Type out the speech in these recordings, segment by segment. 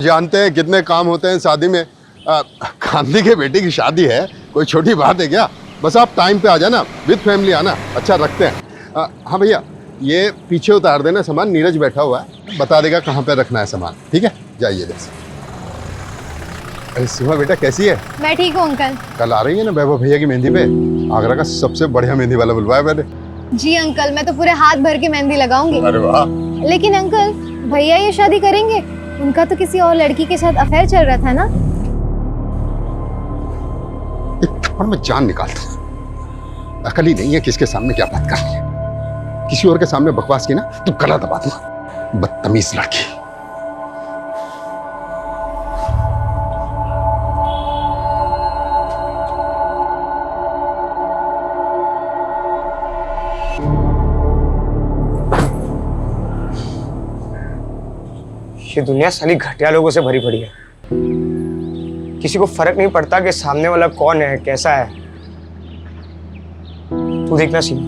जानते हैं कितने काम होते हैं शादी में। गांधी के बेटी की शादी है, कोई छोटी बात है क्या? बस आप टाइम पे आ जाना, विद फैमिली आना। अच्छा रखते हैं। हाँ भैया, ये पीछे उतार देना सामान, नीरज बैठा हुआ है, बता देगा कहाँ पे रखना है सामान। ठीक है, जाइए जैसे। अरे सीमा बेटा कैसी है? मैं ठीक हूँ अंकल। कल आ रही है ना वैभव भैया की मेहंदी पे? आगरा का सबसे बढ़िया मेहंदी वाला बुलवाया मैंने। जी अंकल, मैं तो पूरे हाथ भर के मेहंदी लगाऊंगी। अरे वाह। लेकिन अंकल, भैया ये शादी करेंगे? उनका तो किसी और लड़की के साथ अफेयर चल रहा था ना? एक थप्पड़ में जान निकालता हूँ। अकल ही नहीं है किसके सामने क्या बात कर रही है। किसी और के सामने बकवास की ना तो गला दबा दूंगा। बदतमीज लड़की। ये दुनिया साली घटिया लोगों से भरी पड़ी है। किसी को फर्क नहीं पड़ता कि सामने वाला कौन है, कैसा है। तू देखना सीमा,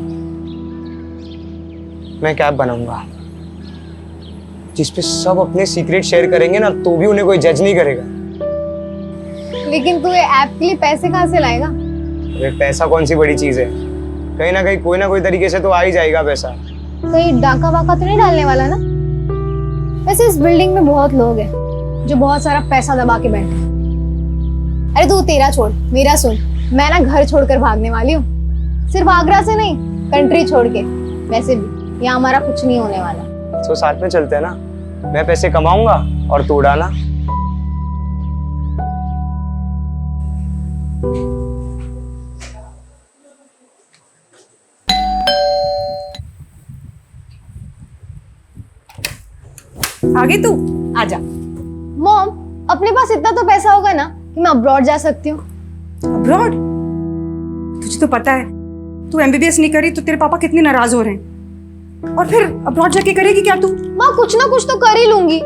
मैं क्या बनाऊंगा जिसपे सब अपने सीक्रेट शेयर करेंगे ना, तो भी उन्हें कोई जज नहीं करेगा। लेकिन तू ये ऐप के लिए पैसे कहाँ से लाएगा? अरे पैसा कौन सी बड़ी चीज है, कहीं ना कोई तरीके से तो आ ही जाएगा पैसा। कहीं डाका वाका तो नहीं डालने वाला ना? वैसे इस बिल्डिंग में बहुत लोग हैं जो बहुत सारा पैसा दबा के बैठे हैं। अरे तू तेरा छोड़, मेरा सुन। मैं ना घर छोड़कर भागने वाली हूँ, सिर्फ आगरा से नहीं, कंट्री छोड़ के। वैसे भी यहाँ हमारा कुछ नहीं होने वाला। तो साथ में चलते हैं ना, मैं पैसे कमाऊंगा और तू उड़ाना। आगे तू आजा। मॉम, अपने पास इतना तो पैसा होगा ना कि मैं अब्रॉड जा सकती हूँ। अब्रॉड? तुझे तो पता है तू एमबीबीएस नहीं करी तो तेरे पापा कितने नाराज हो रहे हैं। और फिर अब्रॉड जाके करेगी क्या तू? माँ कुछ ना कुछ तो कर ही लूंगी,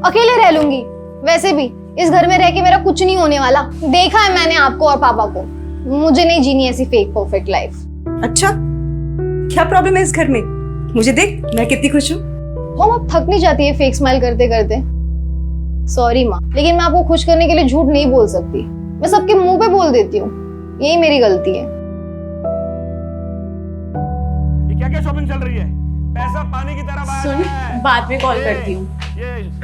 अकेले रह लूंगी। वैसे भी इस घर में रह के मेरा कुछ नहीं होने वाला। देखा है मैंने आपको और पापा को। मुझे नहीं जीनी ऐसी फेक परफेक्ट लाइफ। अच्छा, क्या प्रॉब्लम है इस घर में? मुझे देख, मैं कितनी खुश हूँ। मॉम आप थक नहीं जाती है फेक स्माइल करते करते? सॉरी माँ, लेकिन मैं आपको खुश करने के लिए झूठ नहीं बोल सकती। मैं सबके मुंह पे बोल देती हूँ, यही मेरी गलती है। ये क्या क्या शॉपिंग चल रही है? पैसा पानी की तरह बहा रहा है। सुन, बाद में कॉल करती हूँ।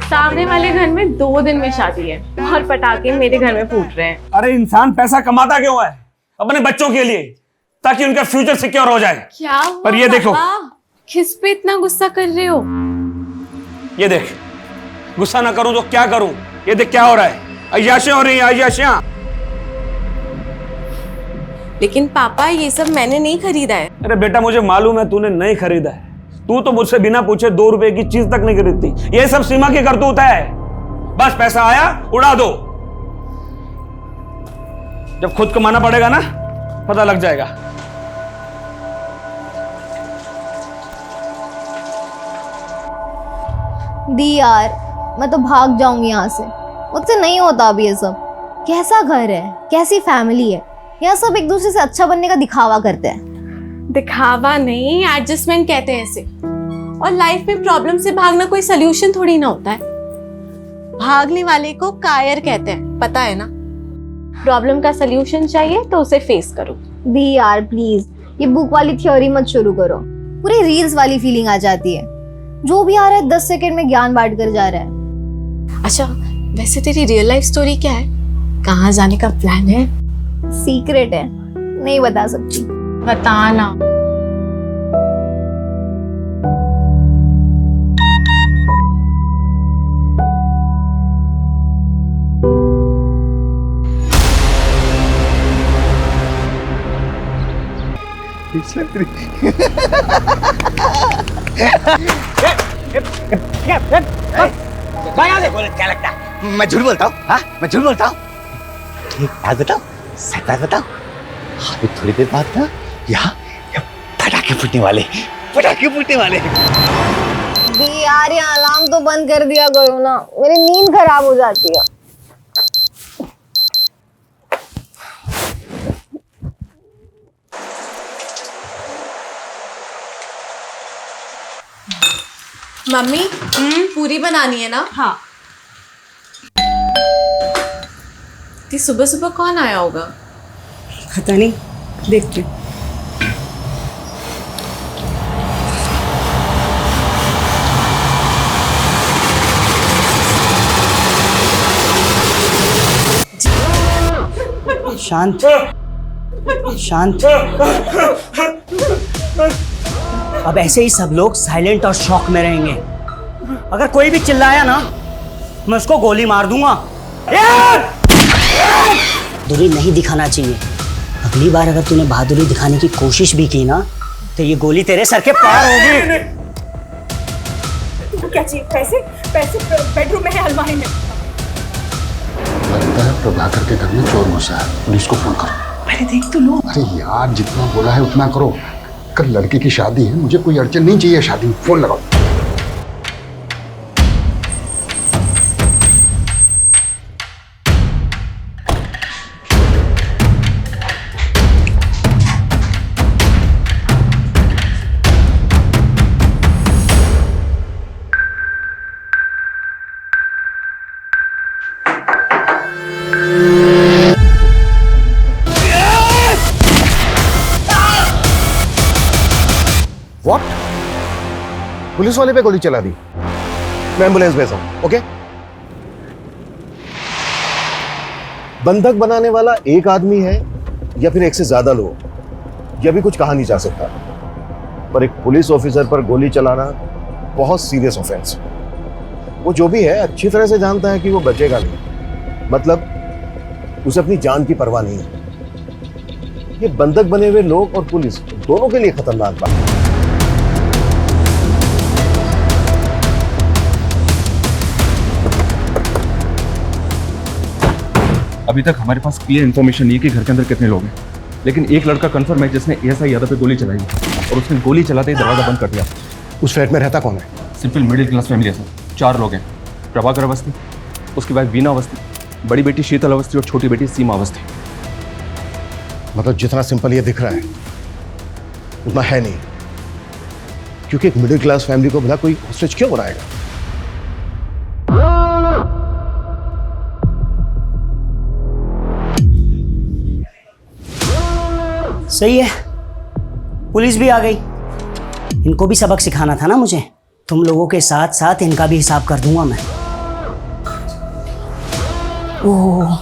सामने वाले घर में 2 दिन में शादी है और पटाखे मेरे घर में फूट रहे हैं। अरे इंसान पैसा कमाता क्यों है? अपने बच्चों के लिए, ताकि उनका फ्यूचर सिक्योर हो जाए। क्या पर ये देखो, किस पे इतना गुस्सा कर रहे हो? ये देख, गुस्सा ना करूं तो क्या करूं? ये देख क्या हो रहा है, अय्याशियां हो रही हैं, अय्याशियां। लेकिन पापा ये सब मैंने नहीं खरीदा है। अरे बेटा मुझे मालूम है तूने नहीं खरीदा है। तू तो मुझसे बिना पूछे 2 रुपए की चीज तक नहीं खरीदती। ये सब सीमा की करतूत है। बस पैसा आया उड़ा दो। जब खुद कमाना पड़ेगा ना, पता लग जाएगा। दी यार, मैं तो भाग जाऊंगी यहाँ से। मुझसे नहीं होता अभी ये सब। कैसा घर है, कैसी फैमिली है। यहाँ सब एक दूसरे से अच्छा बनने का दिखावा करते हैं। दिखावा नहीं, एडजस्टमेंट कहते हैं इसे। और लाइफ में प्रॉब्लम से भागना कोई सोल्यूशन थोड़ी ना होता है। भागने वाले को कायर कहते हैं, पता है ना? प्रॉब्लम का सोल्यूशन चाहिए तो उसे फेस करो। दी यार प्लीज, ये बुक वाली थ्योरी मत शुरू करो। पूरी रील्स वाली फीलिंग आ जाती है। जो भी आ रहा है 10 सेकंड में ज्ञान बांट कर जा रहा है। अच्छा, वैसे तेरी रियल लाइफ स्टोरी क्या है? कहाँ जाने का प्लान है? सीक्रेट है, नहीं बता सकती। बताना। क्या लगता है मैं झूठ बोलता हूँ? हाँ, मैं झूठ बोलता हूँ। एक बात बताओ, सच बात बताओ। अभी थोड़ी देर बाद ना यहाँ पटाखे फूटने वाले, पटाखे फूटने वाले। यार ये अलार्म तो बंद कर दिया करो ना, मेरी नींद खराब हो जाती है। मम्मी, पूरी बनानी है ना? हाँ। इतनी सुबह सुबह कौन आया होगा? पता नहीं, देखते हैं। शांत शांत। अब ऐसे ही सब लोग साइलेंट और शॉक में रहेंगे। अगर कोई भी चिल्लाया ना, मैं उसको गोली मार दूंगा। बहादुरी नहीं दिखाना चाहिए। अगली बार अगर तूने बहादुरी दिखाने की कोशिश भी की ना, तो ये गोली तेरे सर के पार होगी। क्या चाहिए? पैसे? पैसे बेडरूम में है, अलमारी में। लगता है प्रभाकर के घर में चोर घुसा है, पुलिस को फोन करो। अरे देख तो लो। अरे यार, जितना बोला है उतना करो। कल लड़के की शादी है, मुझे कोई अड़चन नहीं चाहिए शादी में। फोन लगाओ। व्हाट? पुलिस वाले पे गोली चला दी। मैं एम्बुलेंस भेज रहा हूं। ओके? बंधक बनाने वाला एक आदमी है या फिर एक से ज्यादा लोग, यह भी कुछ कहा नहीं जा सकता, पर एक पुलिस ऑफिसर पर गोली चलाना बहुत सीरियस ऑफेंस। वो जो भी है अच्छी तरह से जानता है कि वो बचेगा नहीं, मतलब उसे अपनी जान की परवाह नहीं है। ये बंधक बने हुए लोग और पुलिस दोनों के लिए खतरनाक बात है। अभी तक हमारे पास क्लियर इन्फॉर्मेशन नहीं है कि घर के अंदर कितने लोग हैं, लेकिन एक लड़का कंफर्म है जिसने एएसआई यादव पे गोली चलाई और उसने गोली चलाते ही दरवाजा बंद कर दिया। उस फ्लैट में रहता कौन है? सिंपल मिडिल क्लास फैमिली है सर। 4 लोग हैं। प्रभाकर अवस्थी, उसकी वाइफ वीना अवस्थी, बड़ी बेटी शीतल अवस्थी और छोटी बेटी सीमा अवस्थी। मतलब जितना सिंपल ये दिख रहा है उतना है नहीं, क्योंकि एक मिडिल क्लास फैमिली को भला कोई हॉस्टेज क्यों बनाएगा? सही है, पुलिस भी आ गई। इनको भी सबक सिखाना था ना मुझे। तुम लोगों के साथ साथ इनका भी हिसाब कर दूंगा मैं। ओह,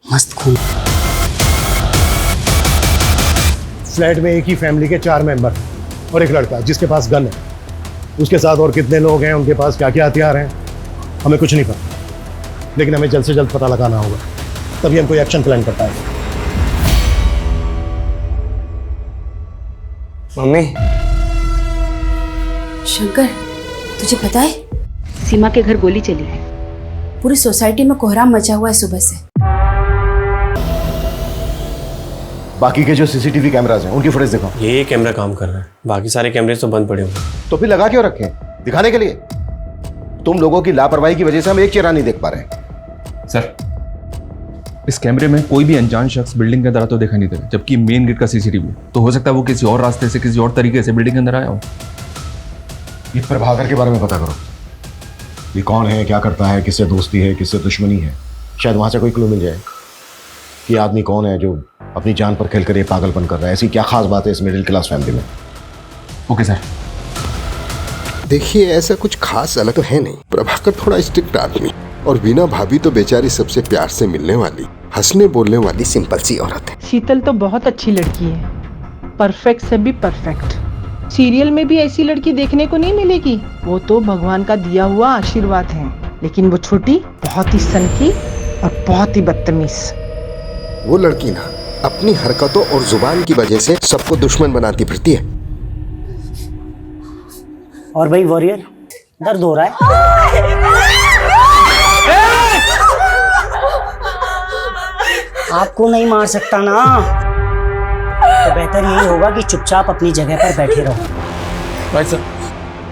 मस्त खून। फ्लैट में एक ही फैमिली के 4 मेंबर और एक लड़का जिसके पास गन है। उसके साथ और कितने लोग हैं, उनके पास क्या क्या हथियार हैं, हमें कुछ नहीं पता, लेकिन हमें जल्द से जल्द पता लगाना होगा, तभी हम कोई एक्शन प्लान कर पाएंगे। मम्मी, शंकर, तुझे पता है सीमा के घर गोली चली है। पूरी सोसाइटी में कोहराम मचा हुआ है सुबह से। बाकी के जो सीसीटीवी कैमरास हैं उनकी फुटेज दिखाओ। ये कैमरा काम कर रहा है, बाकी सारे कैमरे तो बंद पड़े हुए। तो फिर लगा क्यों रखे? दिखाने के लिए। तुम लोगों की लापरवाही की वजह से हम एक चेहरा नहीं देख पा रहे हैं। सर, इस कैमरे में कोई भी अनजान शख्स बिल्डिंग के अंदर आता दिखाई नहीं दे रहा, जबकि मेन गेट का सीसीटीवी तो हो सकता है वो किसी और रास्ते से, किसी और तरीके से बिल्डिंग के अंदर आया हो। ये प्रभाकर के बारे में पता करो। ये कौन है, क्या करता है, किससे दोस्ती है, किससे दुश्मनी है। शायद वहां से कोई क्लू मिल जाए कि आदमी कौन है जो अपनी जान पर खेल कर ये पागलपन कर रहा है। ऐसी क्या खास बात है इस मिडिल क्लास फैमिली में? Okay sir. देखिए, ऐसा कुछ खास अलग तो है नहीं। प्रभाकर थोड़ा स्ट्रिक्ट आदमी और वीना भाभी तो बेचारी सबसे प्यार से मिलने वाली, हंसने बोलने वाली सिंपल सी औरत है। शीतल तो बहुत अच्छी लड़की है, परफेक्ट से भी परफेक्ट। सीरियल में भी ऐसी लड़की देखने को नहीं मिलेगी। वो तो भगवान का दिया हुआ आशीर्वाद है, लेकिन वो छोटी बहुत ही सनकी और बहुत ही बदतमीज। वो लड़की ना अपनी हरकतों और जुबान की वजह से सबको दुश्मन बनाती फिरती है। और भाई वॉरियर, दर्द हो रहा है? आपको नहीं मार सकता ना, तो बेहतर यही होगा कि चुपचाप अपनी जगह पर बैठे रहो। भाई साहब,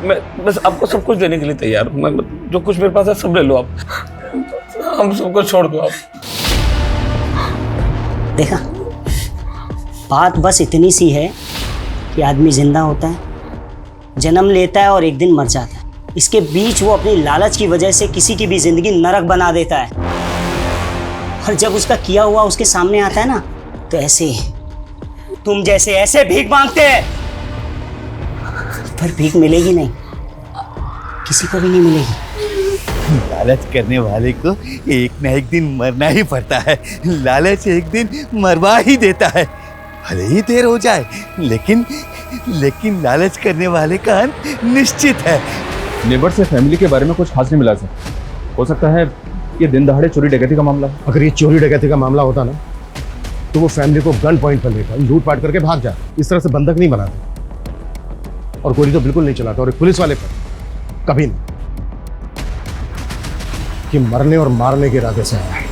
मैं बस आपको सब कुछ देने के लिए तैयार हूँ। मैं जो कुछ मेरे पास है सब ले लो आप, हम सबको छोड़ दो आप। देखा, बात बस इतनी सी है कि आदमी जिंदा होता है, जन्म लेता है और एक दिन मर जाता है। इसके बीच वो अपनी लालच की वजह से किसी की भी जिंदगी नरक बना देता है। और जब उसका किया हुआ उसके सामने आता है ना, तो ऐसे तुम जैसे ऐसे भीख मांगते हैं, पर भीख मिलेगी नहीं, किसी को भी नहीं मिलेगी। लालच करने वाले को एक ना एक दिन मरना ही पड़ता है। लालच एक दिन मरवा ही देता है, भले ही देर हो जाए, लेकिन लालच करने वाले का अंत निश्चित है। नेबर से फैमिली के बारे में कुछ खास नहीं मिला सर। हो सकता है ये दिन दहाड़े चोरी डकैती का मामला है। अगर ये चोरी डकैती का मामला होता ना, तो वो फैमिली को गन पॉइंट पर लेकर लूटपाट करके भाग जाते। इस तरह से बंधक नहीं बनाते, और गोली तो बिल्कुल नहीं चलाता। और एक पुलिस वाले पर कभी नहीं, कि मरने और मारने के इरादे से आया।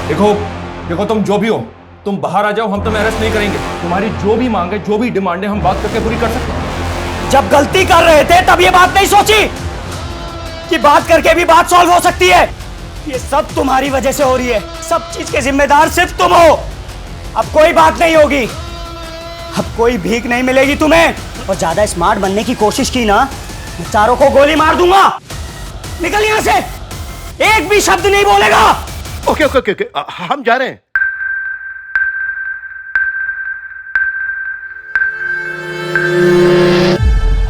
देखो तुम जो भी हो, तुम बाहर आ जाओ, हम तुम्हें अरेस्ट नहीं करेंगे। तुम्हारी जो भी मांग है, जो भी डिमांड है, हम बात करके पूरी कर सकते हैं। जब गलती कर रहे थे तब ये बात नहीं सोची कि बात करके भी बात सॉल्व हो सकती है। ये सब तुम्हारी वजह से हो रही है। सब चीज के जिम्मेदार सिर्फ तुम हो। अब कोई बात नहीं होगी, अब कोई भीख नहीं मिलेगी तुम्हें। और ज्यादा स्मार्ट बनने की कोशिश की ना, मैं चारों को गोली मार दूंगा। निकल यहां से, एक भी शब्द नहीं बोलेगा। ओके ओके ओके ओके, हम जा रहे हैं।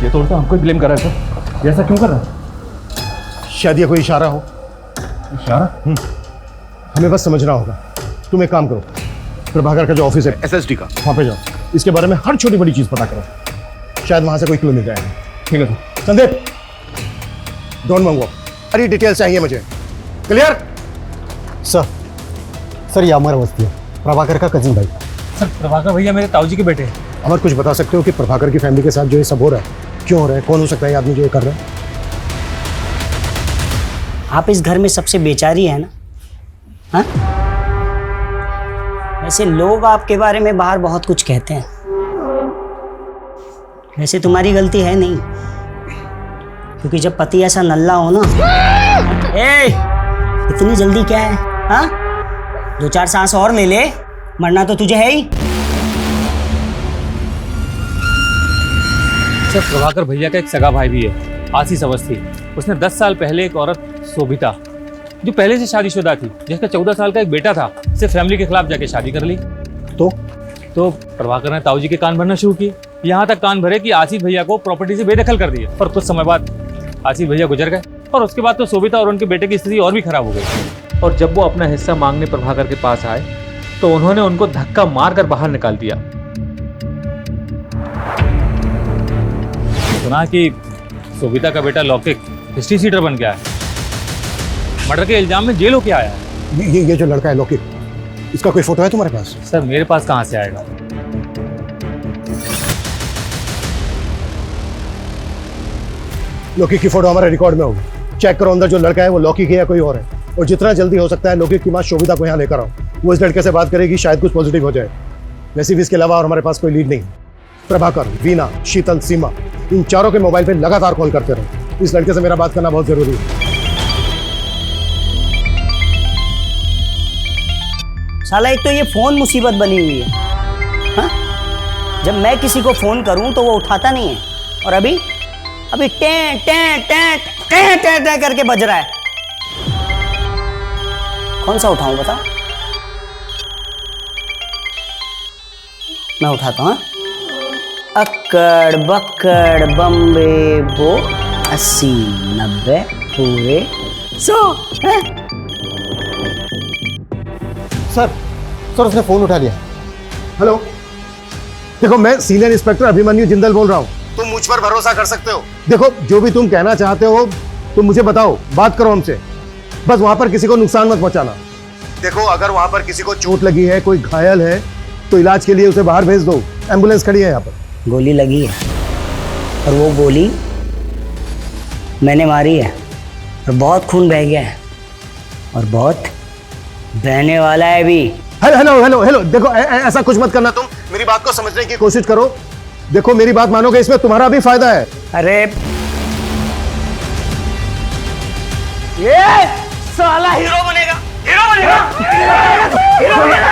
ये तो उल्टा हमको ब्लेम कर रहा है सर। ये ऐसा क्यों कर रहा है? शायद ये कोई इशारा हो। इशारा? हमें बस समझना होगा। तुम एक काम करो, प्रभाकर का जो ऑफिस है एसएसडी का, वहां पे जाओ, इसके बारे में हर छोटी बड़ी चीज पता करो। शायद वहां से कोई क्लू मिल जाएगा। ठीक है सर। संदीप, डोंट मंगो, सारी डिटेल्स चाहिए मुझे। क्लियर? सर ये अमर अवस्थी है, प्रभाकर का कजिन भाई। सर प्रभाकर भैया मेरे ताऊजी के बेटे हैं। अमर, कुछ बता सकते हो कि प्रभाकर की फैमिली के साथ जो ये सब हो रहा है, क्यों हो रहा है? कौन हो सकता है ये आदमी जो ये कर रहा है? आप इस घर में सबसे बेचारी है ना? हाँ? वैसे लोग आपके बारे में बाहर बहुत कुछ कहते हैं, वैसे तुम्हारी गलती है नहीं, क्योंकि जब पति ऐसा नल्ला हो ना, इतनी जल्दी क्या है? हाँ, 2-4 सांस और ले ले, मरना तो तुझे है ही। सर प्रभाकर भैया का एक सगा भाई भी है, आशीष अवस्थी। उसने 10 साल पहले एक औरत शोभिता, जो पहले से शादीशुदा थी, जिसका 14 साल का एक बेटा था, से फैमिली के खिलाफ जाके शादी कर ली। तो प्रभाकर ने ताऊजी के कान भरना शुरू किए। यहाँ तक कान भरे कि आशीष भैया को प्रॉपर्टी से बेदखल कर दिया। और कुछ समय बाद आशीष भैया गुजर गए, और उसके बाद तो शोभिता और उनके बेटे की स्थिति और भी खराब हो गई। और जब वो अपना हिस्सा मांगने प्रभाकर के पास आए, तो उन्होंने उनको धक्का मारकर बाहर निकाल दिया। सुना कि शोभिता का बेटा लौकिक हिस्ट्री सीटर बन गया है, मर्डर के इल्जाम में जेल होके आया है। ये जो लड़का है लौकिक, इसका कोई फोटो है तुम्हारे पास? सर मेरे पास कहाँ से आएगा? लौकिक की फोटो हमारे रिकॉर्ड में होगी। चेक करो अंदर जो लड़का है वो लौकिक है या कोई और है। और जितना जल्दी हो सकता है लौकिक की माँ शोभिता को यहाँ लेकर आओ। वो इस लड़के से बात करेगी, शायद कुछ पॉजिटिव हो जाए। वैसे भी इसके अलावा और हमारे पास कोई लीड नहीं। प्रभाकर, वीना, शीतल, सीमा, इन चारों के मोबाइल पे लगातार कॉल करते रहो। इस लड़के से मेरा बात करना बहुत जरूरी है। साला एक तो ये फोन मुसीबत बनी हुई है। हाँ? जब मैं किसी को फोन करूं तो वो उठाता नहीं है, और अभी टें टें टें टें टें टें करके बज रहा है। कौन सा उठाऊं बता? मैं उठाता हूं। अक्कड़ बक्कड़ बम्बे बो 80 90 पूरे 100। सर उसने फोन उठा लिया। हेलो, देखो मैं सीनियर इंस्पेक्टर अभिमन्यु जिंदल बोल रहा हूँ। तुम मुझ पर भरोसा कर सकते हो। देखो जो भी तुम कहना चाहते हो तुम मुझे बताओ, बात करो हमसे। बस वहां पर किसी को नुकसान मत पहुंचाना। देखो अगर वहां पर किसी को चोट लगी है, कोई घायल है, तो इलाज के लिए उसे बाहर भेज दो। एम्बुलेंस खड़ी है यहाँ पर। गोली लगी है, और वो गोली मैंने मारी है, और बहुत खून बह गया है, और बहुत बहने वाला है भी। हेलो हेलो हेलो, देखो ऐसा कुछ मत करना। तुम मेरी बात को समझने की कोशिश करो। देखो मेरी बात मानोगे, इसमें तुम्हारा भी फायदा है। अरे ये साला हीरो बनेगा, हीरो बनेगा, हीरो बनेगा।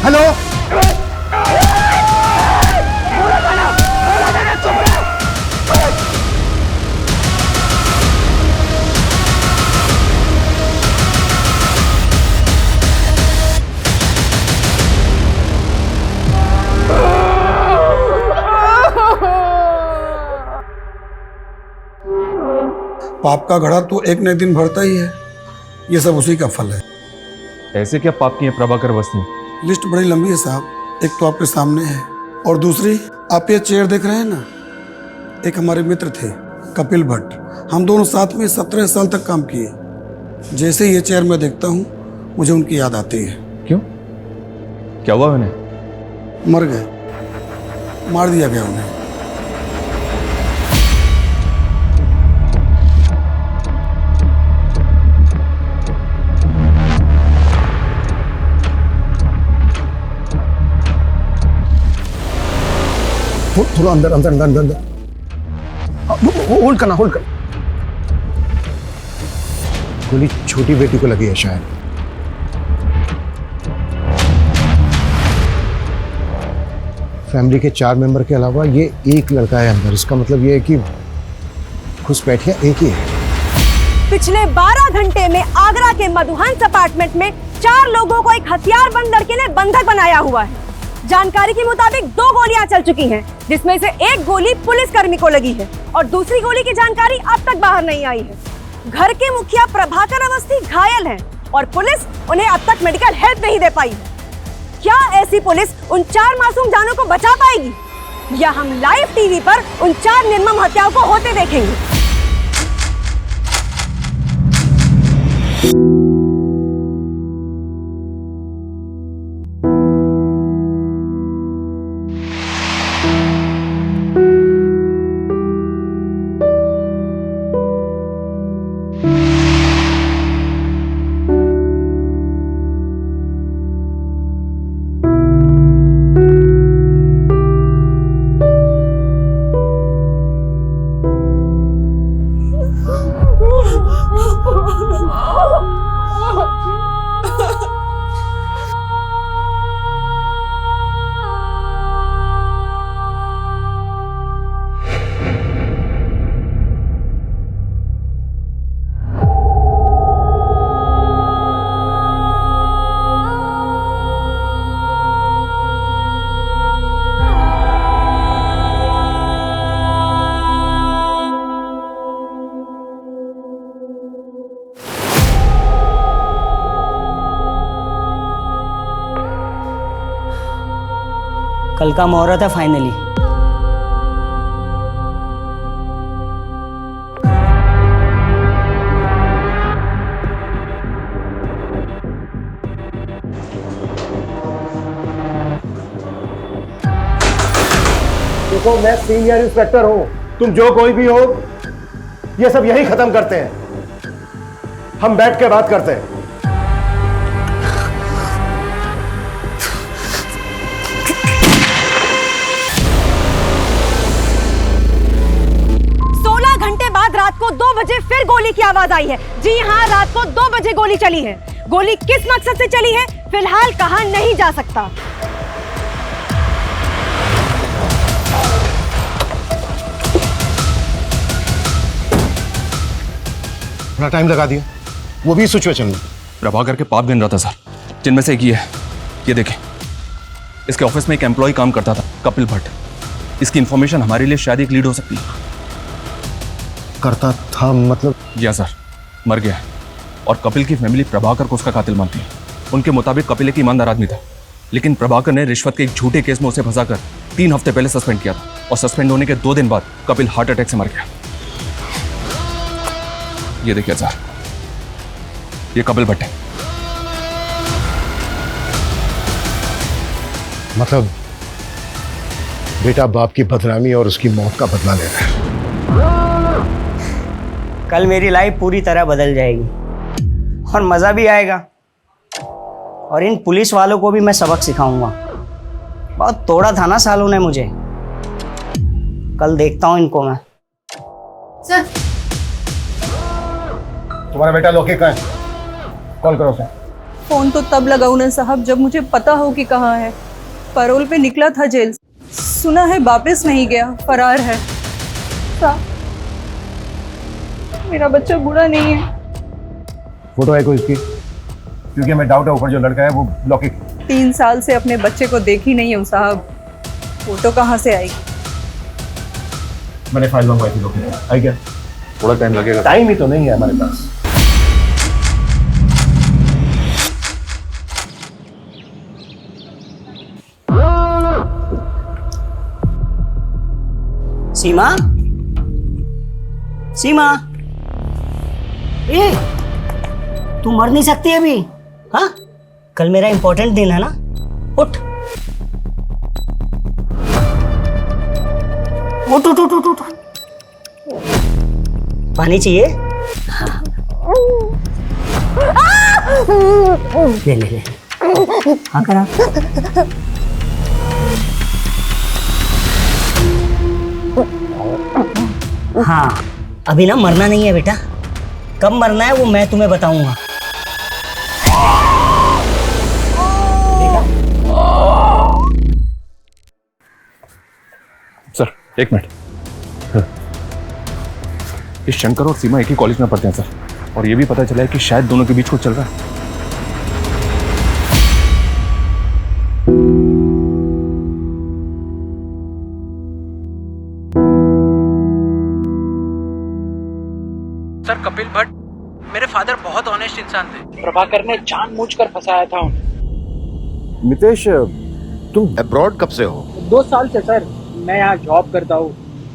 हेलो पाप का घड़ा तो एक न एक दिन भरता ही है, ये सब उसी का फल है। ऐसे क्या पाप किए प्रभाकर अवस्थी? लिस्ट बड़ी लंबी है साहब, एक तो आपके सामने है और दूसरी आप ये चेयर देख रहे हैं ना, एक हमारे मित्र थे कपिल भट्ट, हम दोनों साथ में 17 साल तक काम किए। जैसे ये चेयर मैं देखता हूँ मुझे उनकी याद आती है। क्यों, क्या हुआ उन्हें? मर गए, मार दिया गया उन्हें। थोड़ा अंदर अंदर अंदर अंदर होल्ड करना, होल्ड कर। गोली छोटी बेटी को लगी है शायद। फैमिली के 4 मेंबर के अलावा ये एक लड़का है अंदर, इसका मतलब ये है कि घुसपैठिया एक ही है। पिछले 12 घंटे में आगरा के मधुहंस अपार्टमेंट में 4 लोगों को एक हथियारबंद लड़के ने बंधक बनाया हुआ है। जानकारी के मुताबिक 2 गोलियां चल चुकी हैं, जिसमें से एक गोली पुलिसकर्मी को लगी है और दूसरी गोली की जानकारी अब तक बाहर नहीं आई है। घर के मुखिया प्रभाकर अवस्थी घायल हैं और पुलिस उन्हें अब तक मेडिकल हेल्प नहीं दे पाई है। क्या ऐसी पुलिस उन 4 मासूम जानों को बचा पाएगी, या हम लाइव टीवी पर उन 4 निर्मम हत्याओं को होते देखेंगे? कल का मुहूर्त है फाइनली। देखो, मैं सीनियर इंस्पेक्टर हूं, तुम जो कोई भी हो, ये सब यही खत्म करते हैं। हम बैठ के बात करते हैं। 16 घंटे बाद रात को 2 बजे फिर गोली की आवाज आई है। जी हाँ, रात को 2 बजे गोली चली है। गोली किस मकसद से चली है फिलहाल कहा नहीं जा सकता। बड़ा टाइम लगा दिया, वो भी सिचुएशन में। प्रभाकर के पाप गिन रहा था सर, जिनमें से एक ये है। ये देखें, इसके ऑफिस में एक एम्प्लॉय काम करता था, कपिल भट्ट। इसकी इंफॉर्मेशन हमारे लिए शायद एक लीड हो सकती है। करता था मतलब? या सर, मर गया है और कपिल की फैमिली प्रभाकर को उसका कातिल मानती है। उनके मुताबिक कपिल एक ईमानदार आदमी था, लेकिन प्रभाकर ने रिश्वत के एक झूठे केस में उसे फंसाकर 3 हफ्ते पहले सस्पेंड किया था और सस्पेंड होने के 2 दिन बाद कपिल हार्ट अटैक से मर गया। ये देखिए सर, ये कपिल भट्ट है। मतलब बेटा बाप की बदनामी और उसकी मौत का बदला ले रहा है। कल मेरी लाइफ पूरी तरह बदल जाएगी और मज़ा भी आएगा, और इन पुलिस वालों को भी मैं सबक सिखाऊंगा। बहुत तोड़ा था ना सालों ने मुझे, कल देखता हूँ इनको मैं। सर, तुम्हारा बेटा लोके कहाँ है? कॉल करो उसे। फोन तो तब लगाऊं ना साहब जब मुझे पता हो कि कहाँ है। पैरोल पे निकला था जेल से। सुना है वापस नहीं गया, फरार है। साहब, मेरा बच्चा बुरा नहीं है। फोटो है कोई इसकी? क्योंकि हमें डाउट है ऊपर जो लड़का है वो लौकिक। 3 साल से अपने बच्चे को देखी नहीं हूँ साहब, फोटो कहाँ से आएगी? मैंने फाइल मंगवाई थी लौकिक, आई क्या? थोड़ा टाइम लगेगा। टाइम ही तो नहीं है हमारे पास। सीमा, सीमा, ए, तू मर नहीं सकती अभी? हाँ, कल मेरा इंपॉर्टेंट दिन है ना, उठ उठ उठ उठ उठ उठ। पानी चाहिए? हाँ। ले ले ले, हाँ करा। हाँ, अभी ना मरना नहीं है बेटा, कब मरना है वो मैं तुम्हें बताऊंगा। सर एक मिनट, इस शंकर और सीमा एक ही कॉलेज में पढ़ते हैं सर, और ये भी पता चला है कि शायद दोनों के बीच कुछ चल रहा है। सर कपिल भट्ट मेरे फादर बहुत ऑनेस्ट इंसान थे। प्रभाकर ने जानबूझकर फंसाया था उन्हें। मितेश, तुम अब्रॉड कब से हो? 2 साल से सर, मैं यहाँ जॉब करता हूँ।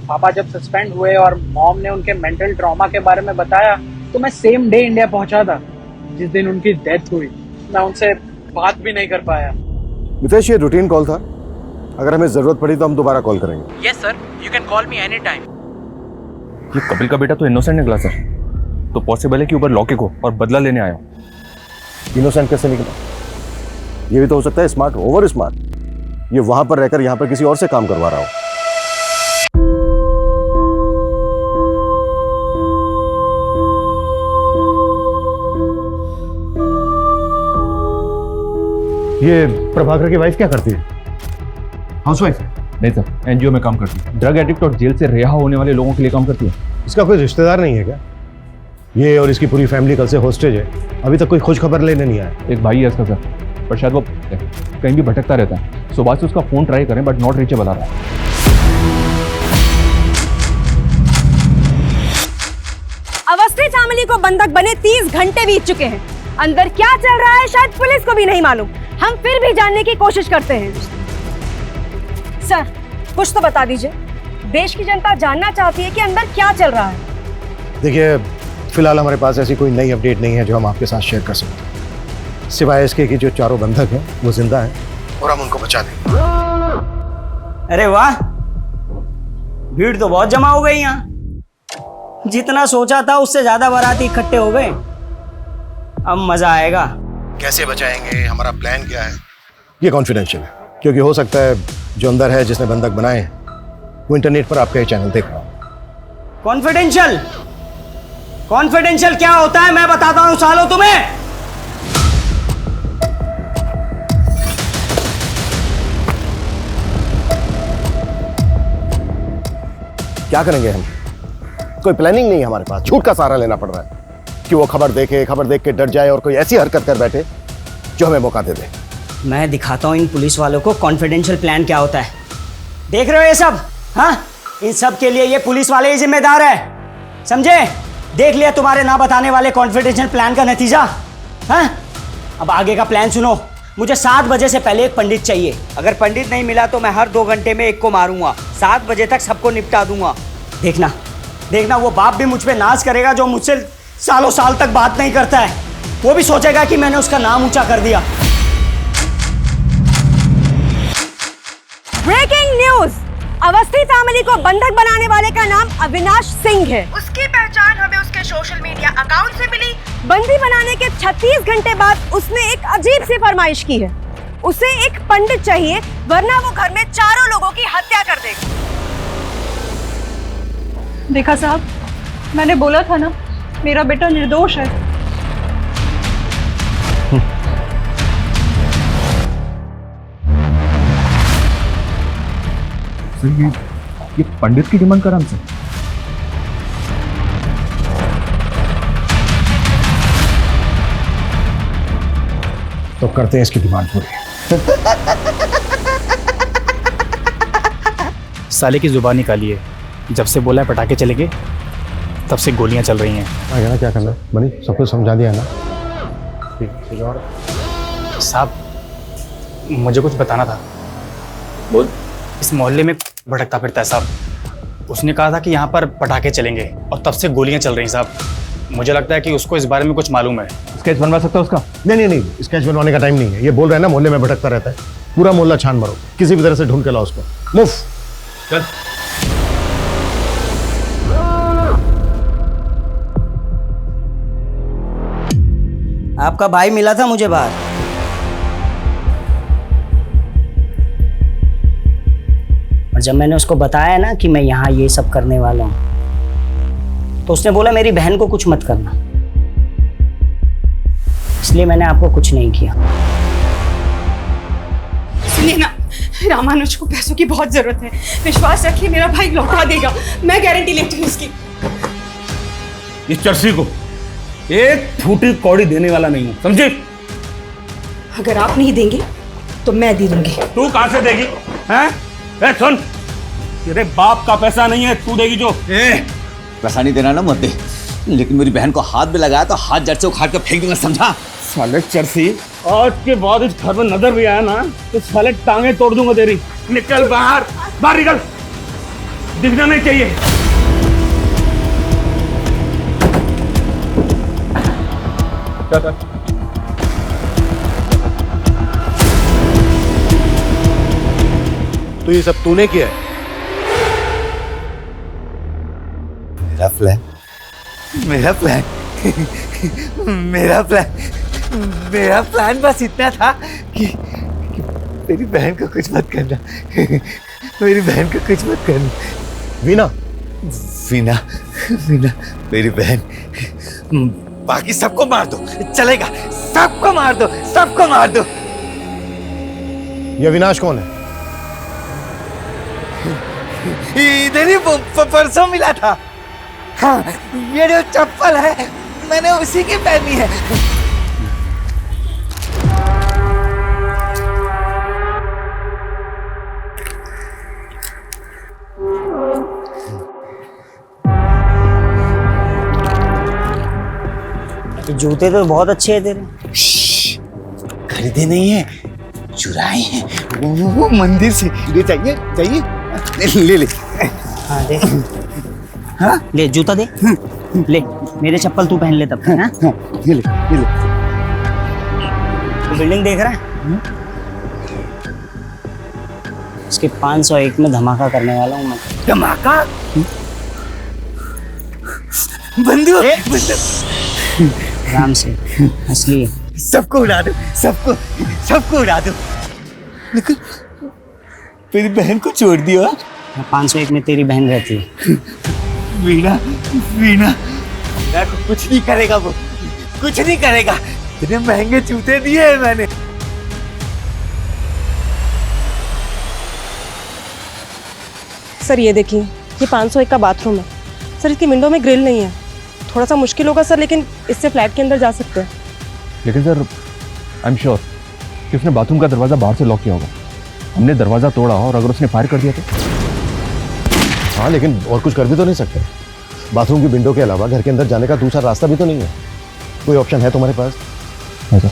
पापा जब सस्पेंड हुए और मॉम ने उनके मेंटल ट्रॉमा के बारे में बताया तो मैं सेम डे इंडिया पहुंचा था जिस दिन उनकी डेथ हुई। मैं उनसे बात भी नहीं कर पाया। मितेश, ये रूटीन कॉल था, अगर हमें जरूरत पड़ी तो हम दोबारा कॉल करेंगे। Yes sir, you can call me any time. ये कपिल का बेटा तो इनोसेंट निकला सर, तो पॉसिबल है कि ऊपर लौकिक हो और बदला लेने आया हो। इनोसेंट कैसे निकला? ये भी तो हो सकता है स्मार्ट, ओवर स्मार्ट। ये वहां पर रहकर यहाँ पर किसी और से काम करवा रहा हो। ये प्रभाकर की वाइफ क्या करती है? हाउसवाइफ है? नहीं सर, एनजीओ में काम करती है। ड्रग एडिक्ट और जेल से रिहा होने वाले लोगों के लिए काम करती है। इसका कोई रिश्तेदार नहीं है क्या? ये और इसकी पूरी फैमिली कल से हॉस्टेज है, अभी तक कोई खोज खबर लेने नहीं आया। एक भाई है इसका सर, पर शायद वो कहीं भी भटकता रहता है। सुबह से उसका फोन ट्राई करें बट नॉट रीचेबल आ रहा है। अवस्थी फैमिली को बंधक बने 30 घंटे बीत चुके हैं। अंदर क्या चल रहा है शायद पुलिस को भी नहीं मालूम। हम फिर भी जानने की कोशिश करते हैं। सर, कुछ तो बता दीजिए, देश की जनता जानना चाहती है कि अंदर क्या चल रहा है। देखिए, फिलहाल हमारे पास ऐसी कोई नई अपडेट नहीं है जो हम आपके साथ शेयर कर सकते, सिवाय इसके कि जो चारों बंधक हैं वो जिंदा हैं और हम उनको बचा देंगे। अरे वाह, भीड़ तो बहुत जमा हो गई यहाँ। जितना सोचा था उससे ज्यादा बाराती इकट्ठे हो गए। अब मजा आएगा। कैसे बचाएंगे, हमारा प्लान क्या है, ये कॉन्फिडेंशियल है, क्योंकि हो सकता है जो अंदर है जिसने बंधक बनाए हैं वो इंटरनेट पर आपका ये चैनल देख रहा हो। कॉन्फिडेंशियल? कॉन्फिडेंशियल क्या होता है मैं बताता हूँ सालों तुम्हें। क्या करेंगे हम? कोई प्लानिंग नहीं है हमारे पास, झूठ का सहारा लेना पड़ रहा है कि वो खबर देख के डर जाए और कोई ऐसी हरकत कर बैठे जो हमें मौका दे दे। मैं दिखाता हूँ इन पुलिस वालों को कॉन्फिडेंशियल प्लान क्या होता है। देख रहे हो ये सब? हाँ, इन सब के लिए ये पुलिस वाले ही जिम्मेदार है, समझे? देख लिया तुम्हारे ना बताने वाले कॉन्फिडेंशियल प्लान का नतीजा। हाँ, अब आगे का प्लान सुनो। मुझे 7 बजे से पहले एक पंडित चाहिए। अगर पंडित नहीं मिला तो मैं हर 2 घंटे में एक को मारूंगा। 7 बजे तक सबको निपटा दूंगा। देखना देखना, वो बाप भी मुझ पे नाज करेगा जो मुझसे सालों साल तक बात नहीं करता है। वो भी सोचेगा कि मैंने उसका नाम ऊंचा कर दिया। ब्रेकिंग न्यूज, अवस्थी फैमिली को बंधक बनाने वाले का नाम अविनाश सिंह है। उसकी पहचान हमें उसके सोशल मीडिया अकाउंट से मिली। बंदी बनाने के 36 घंटे बाद उसने एक अजीब सी फरमाइश की है। उसे एक पंडित चाहिए वरना वो घर में चारों लोगों की हत्या कर देगा। देखा साहब, मैंने बोला था ना, मेरा बेटा निर्दोष है। फिर ये पंडित की डिमांड कर हमसे। तो करते हैं इसकी डिमांड पूरी। साले की जुबान निकाली है, जब से बोला है पटाखे चलेंगे तब से गोलियां चल रही हैं। आगे ना क्या करना बनी, सब कुछ समझा दिया है ना। साहब मुझे कुछ बताना था। बोल। इस मोहल्ले में भटकता फिरता है साहब। उसने कहा था कि यहाँ पर पटाखे चलेंगे और तब से गोलियां चल रही हैं साहब। मुझे लगता है कि उसको इस बारे में कुछ मालूम है। स्केच बनवा सकता है उसका? नहीं, स्केच बनवाने का टाइम नहीं है। ये बोल रहे हैं ना मोहल्ले में भटकता रहता है, पूरा मोहल्ला छान मारो, किसी भी तरह से ढूंढ के लाओ उसको। मूव। चल। आपका भाई मिला था मुझे बाहर। और जब मैंने उसको बताया ना कि मैं यहाँ ये सब करने वाला हूँ, तो उसने बोला मेरी बहन को कुछ मत करना, इसलिए मैंने आपको कुछ नहीं किया। सुनिए ना, रामानुज को पैसों की बहुत जरूरत है, विश्वास रखिए मेरा भाई लौटा देगा, मैं गारंटी लेती हूँ इसकी। इस चर्सी को एक फूटी कौड़ी देने वाला नहीं हूं, समझे? अगर आप नहीं देंगे तो मैं दे दूंगी। तू कहां से देगी? हैं? सुन, तेरे बाप का पैसा नहीं है, तू देगी जो। पैसा नहीं देना ना मत दे, लेकिन मेरी बहन को हाथ में लगाया तो हाथ जड़ से उखाड़ के फेंक दूंगा, समझा? साले चर्सी, आज के बाद इस घर में नजर भी आया ना तो साले टांगे तोड़ दूंगा तेरी। निकल बाहर, बाहर निकल, दिखना नहीं चाहिए। तो ये सब तूने किया है? मेरा प्लान मेरा प्लान बस इतना था कि मेरी बहन को कुछ मत करना। मेरी बहन को कुछ मत करना। वीना मेरी बहन। बाकी सबको मार दो, चलेगा। सबको मार दो। ये अविनाश कौन है? इधर ही परसों मिला था। हाँ, ये जो चप्पल है मैंने उसी की पहनी है। जूते तो बहुत अच्छे हैं तेरे। खरीदे नहीं है, चुराए हैं। वो मंदिर से। ले चाहिए ले। हाँ दे। हाँ ले, जूता दे। ले मेरे चप्पल तू पहन ले तब। हाँ ये ले। तो बिल्डिंग देख रहा है? इसके 501 में धमाका करने वाला हूँ मैं। धमाका? बंदूक। आराम से, असली। सबको उड़ा दो, सबको उड़ा दो। लेकिन मेरी बहन को छोड़ दिया। 501 में तेरी बहन रहती है। वीना कुछ नहीं करेगा, वो कुछ नहीं करेगा। इतने महंगे जूते दिए हैं मैंने। सर ये देखिए, ये 501 का बाथरूम है। सर इसकी विंडो में ग्रिल नहीं है, थोड़ा सा मुश्किल होगा सर, लेकिन इससे फ्लैट के अंदर जा सकते हैं। लेकिन सर आई एम श्योर कि उसने बाथरूम का दरवाजा बाहर से लॉक किया होगा। हमने दरवाजा तोड़ा और अगर उसने फायर कर दिया तो? हाँ, लेकिन और कुछ कर भी तो नहीं सकते। बाथरूम की विंडो के अलावा घर के अंदर जाने का दूसरा रास्ता भी तो नहीं है। कोई ऑप्शन है तुम्हारे पास? हाँ सर।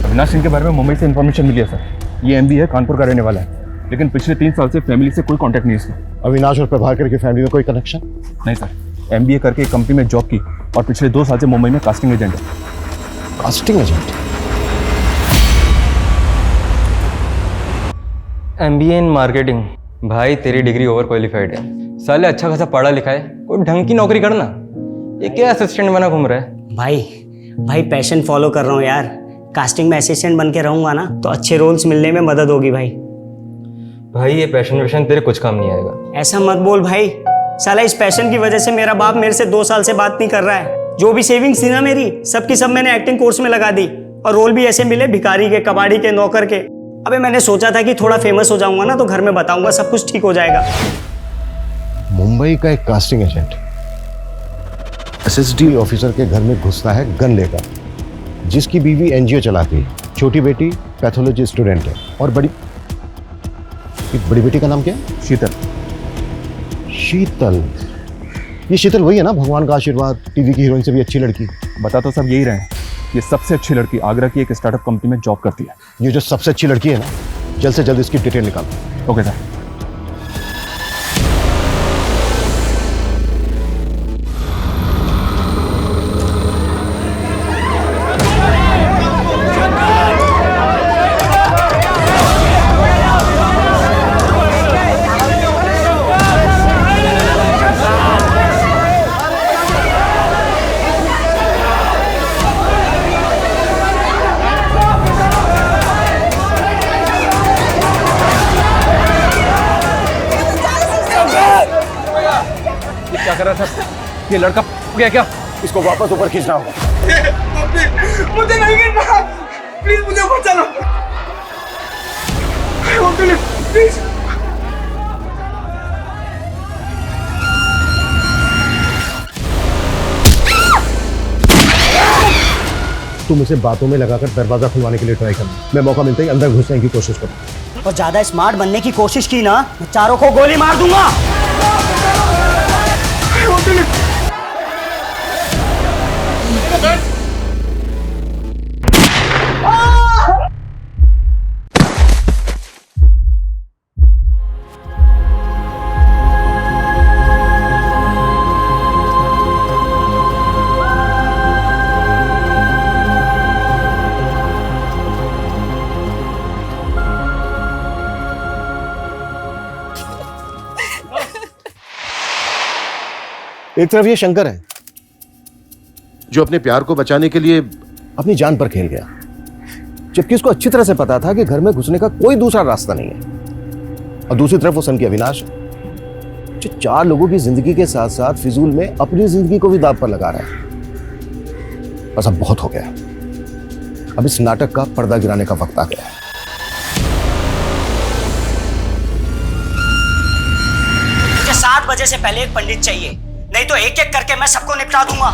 अविनाश सिंह के बारे में मुंबई से इन्फॉर्मेशन मिली है सर। ये एमबी है, कानपुर का रहने वाला है, लेकिन पिछले 3 साल से फैमिली से कोई कांटेक्ट नहीं है इसका। अविनाश और प्रभाकर की फैमिली में कोई कनेक्शन? नहीं सर, एमबीए करके एक कंपनी में जॉब की और पिछले 2 साल से मुंबई में कास्टिंग एजेंट है। Casting agent? MBA in marketing. भाई तेरी डिग्री ओवर क्वालिफाइड है, साले अच्छा खासा पढ़ा लिखा है, कोई ढंग की नौकरी करना। ये क्या असिस्टेंट बना घूम रहा है? भाई पैशन फॉलो कर रहा हूँ यार। कास्टिंग में असिस्टेंट बन के रहूंगा ना तो अच्छे रोल्स मिलने में मदद होगी भाई। भाई ये पैशन तेरे कुछ काम नहीं आएगा। ऐसा मत बोल भाई, साला इस पैशन की वजह से मेरा बाप मेरे से 2 साल से बात नहीं कर रहा है। जो भी सेविंग्स थी ना मेरी, सबकी सब मैंने एक्टिंग कोर्स में लगा दी, और रोल भी ऐसे मिले भिखारी के, कबाड़ी के, नौकर के। अबे मैंने सोचा था कि थोड़ा फेमस हो जाऊंगा ना तो घर में बताऊंगा, सब कुछ ठीक हो जाएगा। मुंबई का एक कास्टिंग एजेंट एसएसडी ऑफिसर के घर में घुसता है गन लेकर, जिसकी बीवी एनजीओ चलाती है, छोटी बेटी पैथोलॉजी स्टूडेंट है, और बड़ी बेटी का नाम क्या है? शीतल। ये शीतल वही है ना, भगवान का आशीर्वाद, टीवी की हीरोइन से भी अच्छी लड़की। बता तो सब यही रहे हैं। ये सबसे अच्छी लड़की आगरा की एक स्टार्टअप कंपनी में जॉब करती है। ये जो सबसे अच्छी लड़की है ना, जल्द से जल्द इसकी डिटेल निकालो। Okay sir. क्या कर रहा था? ये लड़का गया क्या? इसको वापस ऊपर खींचना होगा। मुझे नहीं गिरना, प्लीज मुझे ऊपर चलो। प्लीज। तुम इसे बातों में लगाकर दरवाजा खुलवाने के लिए ट्राई करना। मैं मौका मिलते ही अंदर घुसने की कोशिश करूँ। और ज्यादा स्मार्ट बनने की कोशिश की ना, मैं चारों को गोली मार दूंगा। एक तरफ ये शंकर है जो अपने प्यार को बचाने के लिए अपनी जान पर खेल गया, जबकि उसको अच्छी तरह से पता था कि घर में घुसने का कोई दूसरा रास्ता नहीं है। और दूसरी तरफ वो सन की अविनाश जो 4 लोगों की जिंदगी के साथ साथ फिजूल में अपनी जिंदगी को भी दांव पर लगा रहा है। बस अब बहुत हो गया, अब इस नाटक का पर्दा गिराने का वक्त आ गया है। मुझे 7 बजे से पहले एक पंडित चाहिए, नहीं तो एक एक करके मैं सबको निपटा दूंगा।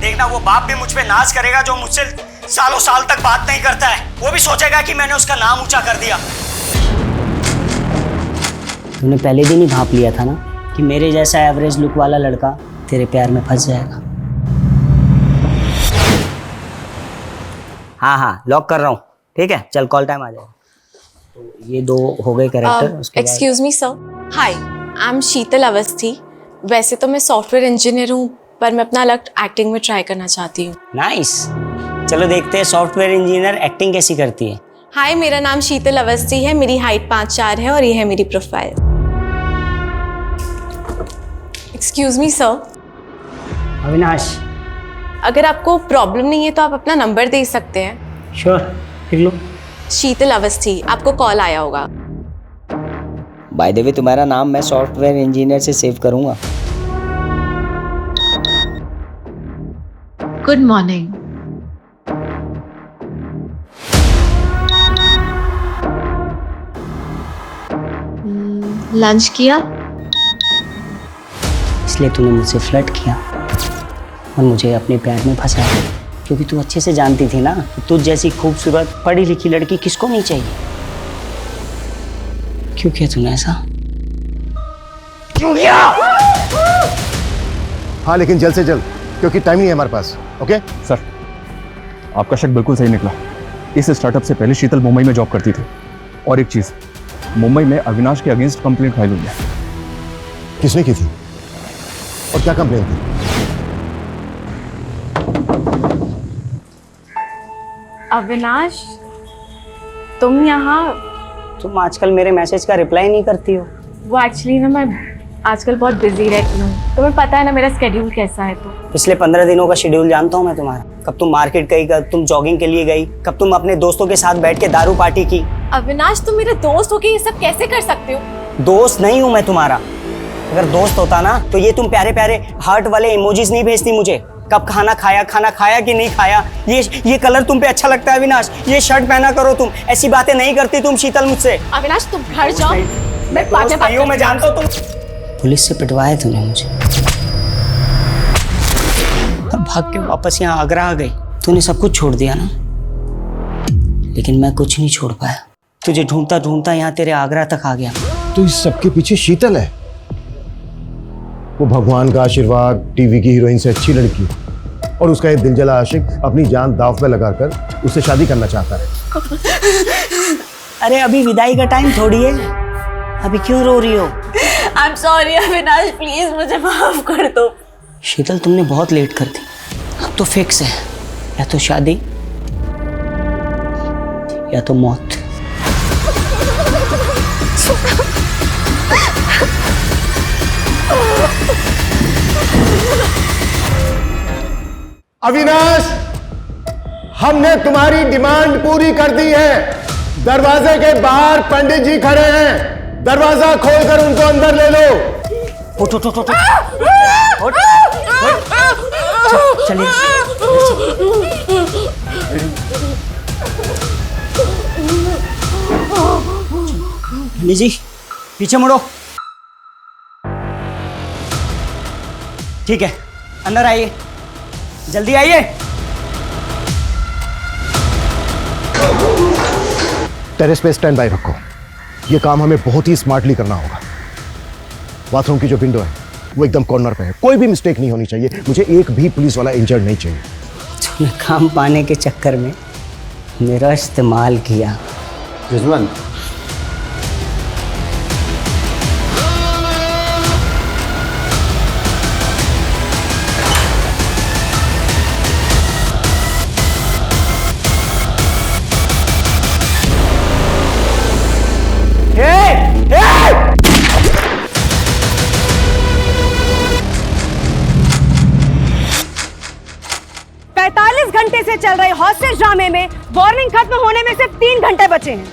देखना वो बाप भी मुझ पे नाज करेगा जो मुझसे सालों साल तक बात नहीं करता है। वो भी सोचेगा कि मैंने उसका नाम ऊंचा कर दिया। तूने पहले दिन ही भांप लिया था ना कि मेरे जैसा एवरेज लुक वाला लड़का तेरे प्यार में फंस जाएगा। हाँ लॉक कर रहा हूँ, ठीक है? चल कॉल टाइम आ जाएगा। तो ये 2 हो गए character. Excuse me sir, hi I am Sheetal Awasthi. वैसे तो मैं सॉफ्टवेयर इंजीनियर हूँ, पर मैं अपना लक एक्टिंग में ट्राई करना चाहती हूँ। नाइस, चलो देखते हैं सॉफ्टवेयर इंजीनियर एक्टिंग कैसी करती है। हाय, मेरा नाम शीतल अवस्थी है, मेरी हाइट 5'4" है और ये है मेरी profile. Excuse me sir. Avinash, अगर आपको प्रॉब्लम नहीं है तो आप अपना नंबर दे सकते हैं। श्योर, लिख लो। शीतल अवस्थी, आपको कॉल आया होगा। बाय द वे तुम्हारा नाम मैं सॉफ्टवेयर इंजीनियर से सेव करूंगा। Good morning. लंच किया? इसलिए तूने मुझसे फ्लर्ट किया और मुझे अपने प्यार में फंसाया, क्योंकि तू अच्छे से जानती थी ना कि तुझ जैसी खूबसूरत पढ़ी लिखी लड़की किसको नहीं चाहिए। क्यों किया तूने ऐसा? क्यों किया? हाँ, लेकिन जल्द से जल्द, क्योंकि टाइम नहीं है हमारे पास। ओके सर, आपका शक बिल्कुल सही निकला। इस स्टार्टअप से पहले शीतल मुंबई में जॉब करती थी। और एक चीज, मुंबई में अविनाश के अगेंस्ट कंप्लेंट फाइल हुई है। किसने की थी और क्या कंप्लेंट थी? अविनाश, तुम यहाँ? तुम आजकल मेरे मैसेज का रिप्लाई नहीं करती हो। वो एक्चुअली ना मैं आजकल बहुत बिजी रहती हूँ, तुम्हें पता है ना मेरा स्केड्यूल कैसा है। तो पिछले 15 दिनों का शेड्यूल जानता हूँ मैं तुम्हारा। कब तुम मार्केट गई, कब तुम जॉगिंग के लिए गई, कब तुम अपने दोस्तों के साथ बैठ के दारू पार्टी की। अविनाश तुम मेरे दोस्त हो के ये सब कैसे कर सकते हो? दोस्त नहीं हूँ मैं तुम्हारा। अगर दोस्त होता ना तो ये तुम प्यारे प्यारे हार्ट वाले इमोजीज नहीं भेजती मुझे। कब खाना खाया कि नहीं खाया, ये कलर तुम पे अच्छा लगता है अविनाश, ये शर्ट पहना करो तुम, ऐसी बातें नहीं करती तुम शीतल मुझसे। अविनाश तुम घर जाओ, मैं बाद में बात मैं करती जानता हूँ तुम पुलिस से पिटवाया तूने मुझे, अब भाग के वापस यहाँ आगरा आ गई। तूने सब कुछ छोड़ दिया ना, लेकिन मैं कुछ नहीं छोड़ पाया। तुझे ढूंढता ढूंढता यहाँ तेरे आगरा तक आ गया। तो इस सबके पीछे शीतल है, वो भगवान का आशीर्वाद, टीवी की हीरोइन से अच्छी लड़की, और उसका एक दिलजला आशिक अपनी जान दांव पे लगाकर उससे शादी करना चाहता है। अरे अभी विदाई का टाइम थोड़ी है, अभी क्यों रो रही हो? I am sorry Avinash, please मुझे माफ कर दो। शीतल तुमने बहुत लेट कर दी, अब तो फिक्स है, या तो शादी या तो मौत। अविनाश, हमने तुम्हारी डिमांड पूरी कर दी है। दरवाजे के बाहर पंडित जी खड़े हैं, दरवाजा खोलकर उनको अंदर ले लो। उठ उठ उठ उठ चलिए। पंडित जी पीछे मुड़ो। ठीक है, अंदर आइए, जल्दी आइए। टेरेस पे स्टैंड बाय रखो, ये काम हमें बहुत ही स्मार्टली करना होगा। बाथरूम की जो विंडो है वो एकदम कॉर्नर पे है, कोई भी मिस्टेक नहीं होनी चाहिए। मुझे एक भी पुलिस वाला इंजर्ड नहीं चाहिए। तूने काम पाने के चक्कर में मेरा इस्तेमाल किया। रिजवान, घंटे से चल रहे हॉस्टेज ड्रामे में वार्निंग खत्म होने में सिर्फ 3 घंटे बचे हैं।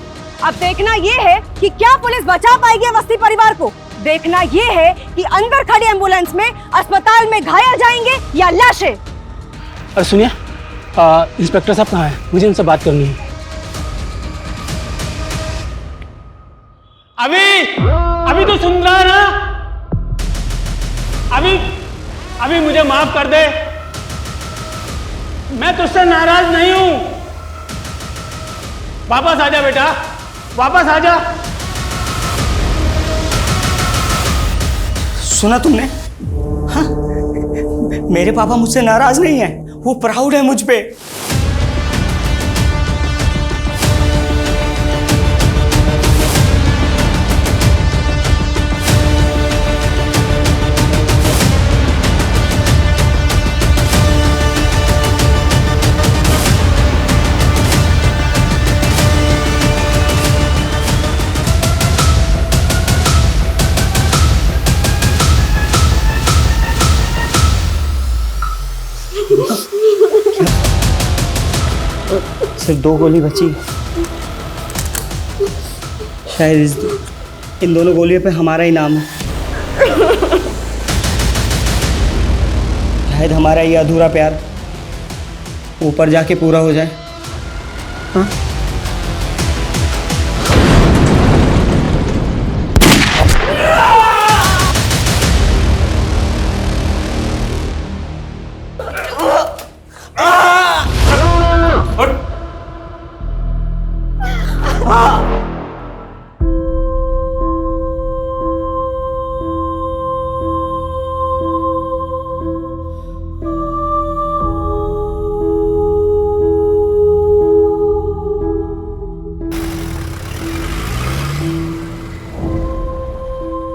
अब देखना ये है कि क्या पुलिस बचा पाएगी अवस्थी परिवार को। देखना ये है कि अंदर खड़ी एम्बुलेंस में अस्पताल में घायल जाएंगे या लाशें। और सुनिए, इंस्पेक्टर साहब कहाँ हैं? मुझे उनसे बात करनी है। अभी तो सुन रहा है ना? अभी मुझे माफ कर दे, मैं तुझसे नाराज नहीं हूं। वापस आजा बेटा, वापस आजा। सुना तुमने? हाँ? मेरे पापा मुझसे नाराज नहीं है, वो प्राउड है मुझ पे। सिर्फ 2 गोली बची, शायद इन दोनों गोलियों पे हमारा इनाम है। शायद हमारा ये अधूरा प्यार ऊपर जाके पूरा हो जाए। हाँ?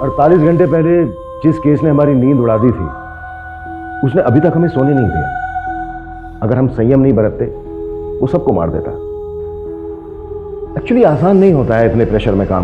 अड़तालीस घंटे पहले जिस केस ने हमारी नींद उड़ा दी थी, उसने अभी तक हमें सोने नहीं दिया। अगर हम संयम नहीं बरतते, वो सबको मार देता। एक्चुअली आसान नहीं होता है इतने प्रेशर में काम